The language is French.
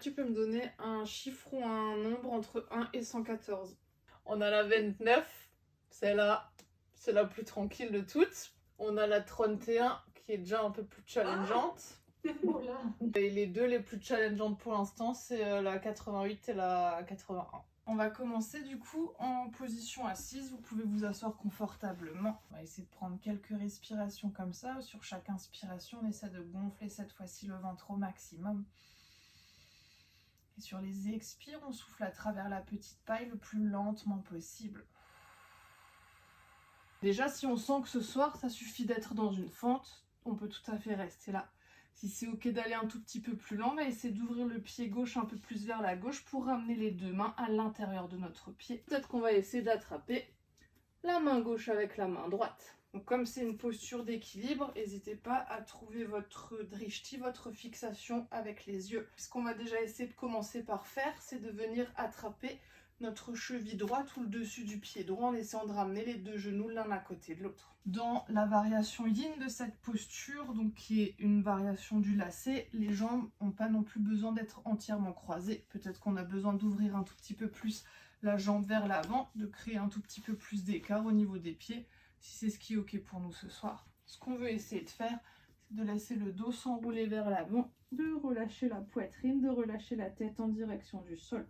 Tu peux me donner un chiffre ou un nombre entre 1 et 114. On a la 29, celle-là, c'est la plus tranquille de toutes. On a la 31 qui est déjà un peu plus challengeante. Oh là. Et les deux les plus challengeantes pour l'instant, c'est la 88 et la 81. On va commencer du coup en position assise. Vous pouvez vous asseoir confortablement. On va essayer de prendre quelques respirations comme ça. Sur chaque inspiration, on essaie de gonfler cette fois-ci le ventre au maximum. Et sur les expires, on souffle à travers la petite paille le plus lentement possible. Déjà, si on sent que ce soir, ça suffit d'être dans une fente, on peut tout à fait rester là. Si c'est ok d'aller un tout petit peu plus lent, on va essayer d'ouvrir le pied gauche un peu plus vers la gauche pour ramener les deux mains à l'intérieur de notre pied. Peut-être qu'on va essayer d'attraper la main gauche avec la main droite. Donc comme c'est une posture d'équilibre, n'hésitez pas à trouver votre drishti, votre fixation avec les yeux. Ce qu'on va déjà essayer de commencer par faire, c'est de venir attraper notre cheville droite ou le dessus du pied droit en essayant de ramener les deux genoux l'un à côté de l'autre. Dans la variation yin de cette posture, donc qui est une variation du lacet, les jambes n'ont pas non plus besoin d'être entièrement croisées. Peut-être qu'on a besoin d'ouvrir un tout petit peu plus la jambe vers l'avant, de créer un tout petit peu plus d'écart au niveau des pieds, si c'est ce qui est ok pour nous ce soir. Ce qu'on veut essayer de faire, c'est de laisser le dos s'enrouler vers l'avant, de relâcher la poitrine, de relâcher la tête en direction du sol.